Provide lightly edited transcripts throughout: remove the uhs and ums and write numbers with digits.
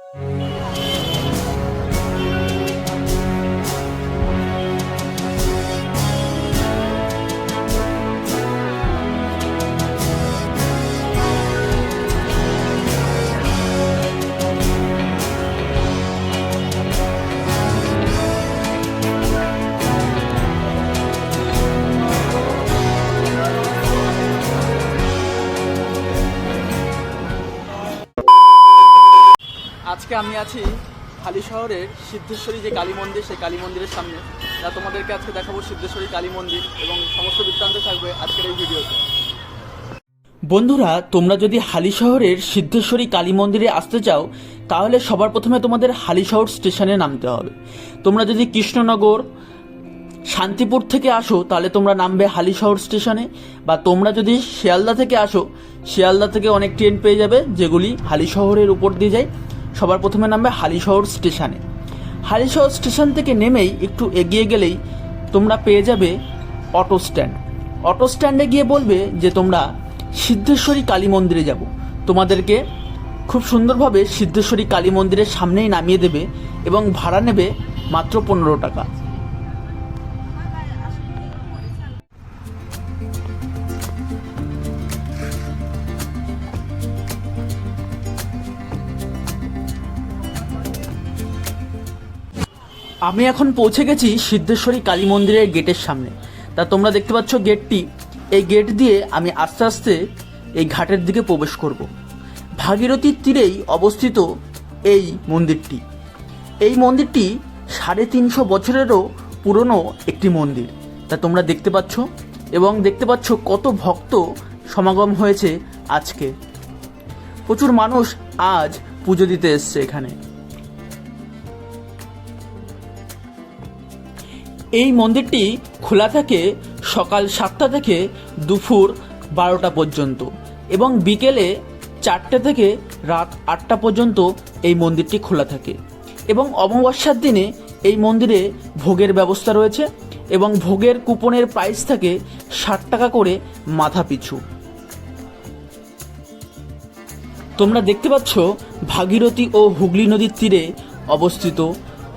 আজকে আমি আছি হালি শহরের সিদ্ধেশ্বরী যে কালী মন্দির, সেই কালী মন্দিরের সামনে। যা তোমাদেরকে আজকে দেখাবো সিদ্ধেশ্বরী কালী মন্দির এবং সমস্ত বৃত্তান্ত থাকবে আজকের এই ভিডিওতে। বন্ধুরা, তোমরা যদি হালি শহরের সিদ্ধেশ্বরী কালী মন্দিরে আসতে চাও তাহলে সবার প্রথমে তোমাদের হালি শহর স্টেশনে নামতে হবে। তোমরা যদি কৃষ্ণনগর শান্তিপুর থেকে আসো তাহলে তোমরা নামবে হালি শহর স্টেশনে, বা তোমরা যদি শিয়ালদা থেকে আসো শিয়ালদা থেকে অনেক ট্রেন পেয়ে যাবে যেগুলি হালি শহরের উপর দিয়ে যায়। সবার প্রথমে নামবে হালি শহর স্টেশনে। হালি শহর স্টেশন থেকে নেমেই একটু এগিয়ে গেলেই তোমরা পেয়ে যাবে অটো স্ট্যান্ড। অটো স্ট্যান্ডে গিয়ে বলবে যে তোমরা সিদ্ধেশ্বরী কালী মন্দিরে যাব। তোমাদেরকে খুব সুন্দরভাবে সিদ্ধেশ্বরী কালী মন্দিরের সামনেই নামিয়ে দেবে এবং ভাড়া নেবে মাত্র 15 টাকা। আমি এখন পৌঁছে গেছি সিদ্ধেশ্বরী কালী মন্দিরের গেটের সামনে। তা তোমরা দেখতে পাচ্ছ গেটটি, এই গেট দিয়ে আমি আস্তে আস্তে এই ঘাটের দিকে প্রবেশ করব। ভাগীরথীর তীরেই অবস্থিত এই মন্দিরটি। এই মন্দিরটি 350 বছরেরও পুরনো একটি মন্দির। তা তোমরা দেখতে পাচ্ছ এবং দেখতে পাচ্ছ কত ভক্ত সমাগম হয়েছে আজকে। প্রচুর মানুষ আজ পুজো দিতে এসছে এখানে। এই মন্দিরটি খোলা থাকে সকাল 7টা থেকে দুপুর 12টা পর্যন্ত এবং বিকেলে 4টে থেকে রাত 8টা পর্যন্ত এই মন্দিরটি খোলা থাকে। এবং অমাবস্যার দিনে এই মন্দিরে ভোগের ব্যবস্থা রয়েছে এবং ভোগের কুপনের প্রাইস থাকে 60 টাকা করে মাথা পিছু। তোমরা দেখতে পাচ্ছ ভাগীরথী ও হুগলি নদীর তীরে অবস্থিত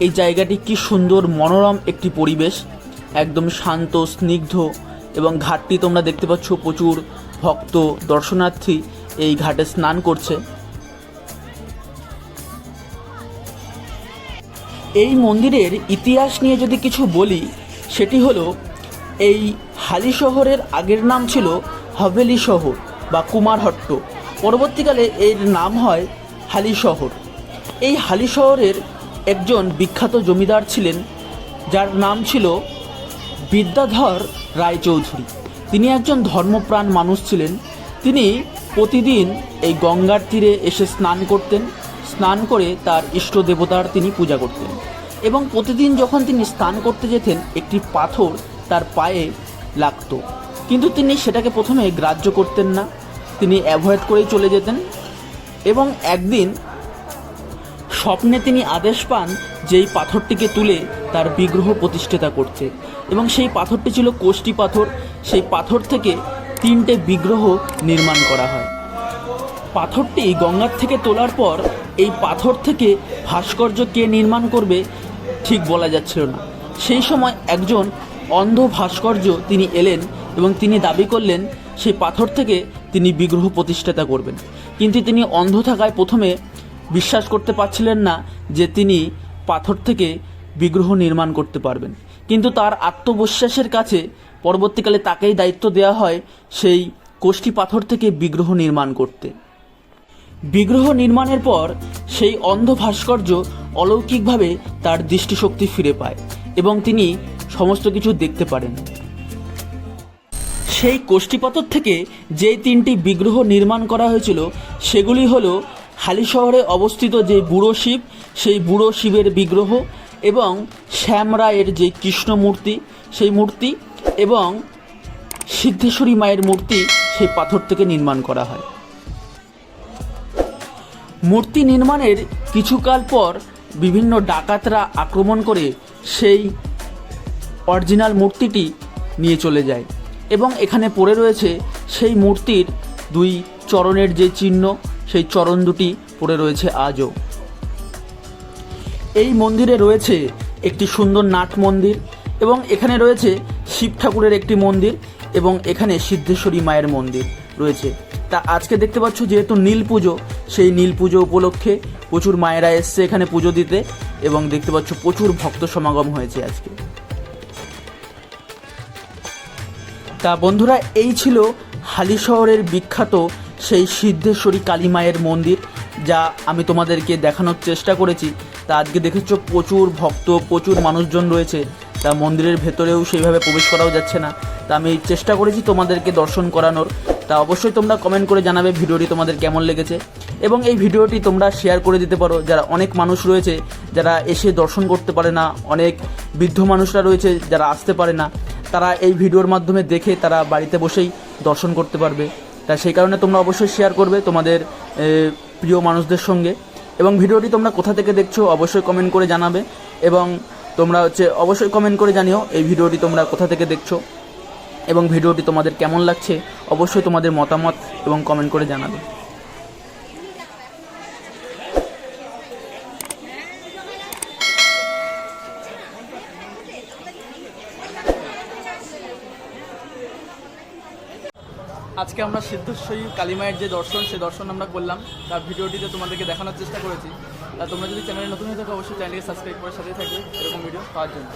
এই জায়গাটি কি সুন্দর মনোরম একটি পরিবেশ, একদম শান্ত স্নিগ্ধ। এবং ঘাটটি তোমরা দেখতে পাচ্ছ প্রচুর ভক্ত দর্শনার্থী এই ঘাটে স্নান করছে। এই মন্দিরের ইতিহাস নিয়ে যদি কিছু বলি সেটি হলো, এই হালি শহরের আগের নাম ছিল হাভেলি শহর বা কুমারহট্ট। পরবর্তীকালে এর নাম হয় হালি শহর। এই হালি শহরের একজন বিখ্যাত জমিদার ছিলেন যার নাম ছিল বিদ্যাধর রায়চৌধুরী। তিনি একজন ধর্মপ্রাণ মানুষ ছিলেন। তিনি প্রতিদিন এই গঙ্গার তীরে এসে স্নান করতেন। স্নান করে তার ইষ্ট দেবতার তিনি পূজা করতেন এবং প্রতিদিন যখন তিনি স্নান করতে যেতেন একটি পাথর তার পায়ে লাগতো, কিন্তু তিনি সেটাকে প্রথমে গ্রাহ্য করতেন না, তিনি অ্যাভয়েড করেই চলে যেতেন। এবং একদিন স্বপ্নে তিনি আদেশ পান যেই পাথরটিকে তুলে তার বিগ্রহ প্রতিষ্ঠাতা করতে, এবং সেই পাথরটি ছিল কোষ্টি পাথর। সেই পাথর থেকে 3টে বিগ্রহ নির্মাণ করা হয়। পাথরটি গঙ্গার থেকে তোলার পর এই পাথর থেকে ভাস্কর্য কে নির্মাণ করবে ঠিক বলা যাচ্ছিল না। সেই সময় একজন অন্ধ ভাস্কর্য তিনি এলেন এবং তিনি দাবি করলেন সেই পাথর থেকে তিনি বিগ্রহ প্রতিষ্ঠাতা করবেন। কিন্তু তিনি অন্ধ থাকায় প্রথমে বিশ্বাস করতে পারছিলেন না যে তিনি পাথর থেকে বিগ্রহ নির্মাণ করতে পারবেন। কিন্তু তার আত্মবিশ্বাসের কাছে পরবর্তীকালে তাকেই দায়িত্ব দেওয়া হয় সেই কোষ্টি পাথর থেকে বিগ্রহ নির্মাণ করতে। বিগ্রহ নির্মাণের পর সেই অন্ধ ভাস্কর্য অলৌকিকভাবে তার দৃষ্টিশক্তি ফিরে পায় এবং তিনি সমস্ত কিছু দেখতে পারেন। সেই কোষ্টি পাথর থেকে যেই 3টি বিগ্রহ নির্মাণ করা হয়েছিল সেগুলি হলো হালি শহরে অবস্থিত যে বুড়ো শিব, সেই বুড়ো শিবের বিগ্রহ, এবং শ্যামরায়ের যে কৃষ্ণ মূর্তি সেই মূর্তি, এবং সিদ্ধেশ্বরী মায়ের মূর্তি সেই পাথর থেকে নির্মাণ করা হয়। মূর্তি নির্মাণের কিছুকাল পর বিভিন্ন ডাকাতরা আক্রমণ করে সেই অরিজিনাল মূর্তিটি নিয়ে চলে যায় এবং এখানে পড়ে রয়েছে সেই মূর্তির 2 চরণের যে চিহ্ন, সেই চরণ দুটি পড়ে রয়েছে আজও। এই মন্দিরে রয়েছে একটি সুন্দর নাট মন্দির এবং এখানে রয়েছে শিব ঠাকুরের একটি মন্দির এবং এখানে সিদ্ধেশ্বরী মায়ের মন্দির রয়েছে। তা আজকে দেখতে পাচ্ছ যেহেতু নীল পুজো, সেই নীল পুজো উপলক্ষে প্রচুর মায়েরা এসছে এখানে পুজো দিতে এবং দেখতে পাচ্ছ প্রচুর ভক্ত সমাগম হয়েছে আজকে। তা বন্ধুরা, এই ছিল হালিশহরের বিখ্যাত সেই সিদ্ধেশ্বরী কালী মায়ের মন্দির, যা আমি তোমাদেরকে দেখানোর চেষ্টা করেছি। তা আজকে দেখেছো প্রচুর ভক্ত, প্রচুর মানুষজন রয়েছে। তা মন্দিরের ভেতরেও সেইভাবে প্রবেশ করাও যাচ্ছে না। তা আমি চেষ্টা করেছি তোমাদেরকে দর্শন করানোর। তা অবশ্যই তোমরা কমেন্ট করে জানাবে ভিডিওটি তোমাদের কেমন লেগেছে এবং এই ভিডিওটি তোমরা শেয়ার করে দিতে পারো। যারা অনেক মানুষ রয়েছে যারা এসে দর্শন করতে পারে না, অনেক বৃদ্ধ মানুষরা রয়েছে যারা আসতে পারে না, তারা এই ভিডিওর মাধ্যমে দেখে তারা বাড়িতে বসেই দর্শন করতে পারবে। তা সেই কারণে তোমরা অবশ্যই শেয়ার করবে তোমাদের প্রিয় মানুষদের সঙ্গে। এবং ভিডিওটি তোমরা কোথা থেকে দেখছো অবশ্যই কমেন্ট করে জানাবে এবং তোমরা অবশ্যই কমেন্ট করে জানিও এই ভিডিওটি তোমরা কোথা থেকে দেখছো এবং ভিডিওটি তোমাদের কেমন লাগছে। অবশ্যই তোমাদের মতামত এবং কমেন্ট করে জানাবে। আজকে আমরা সিদ্ধেশ্বরী কালী মায়ের যে দর্শন, সেই দর্শন আমরা করলাম। তার ভিডিওটিতে তোমাদেরকে দেখানোর চেষ্টা করেছি। তা তোমরা যদি চ্যানেলে নতুন হয়ে থাকো অবশ্যই চ্যানেলকে সাবস্ক্রাইব করে সাথে থাকবে এরকম ভিডিও পাওয়ার জন্য।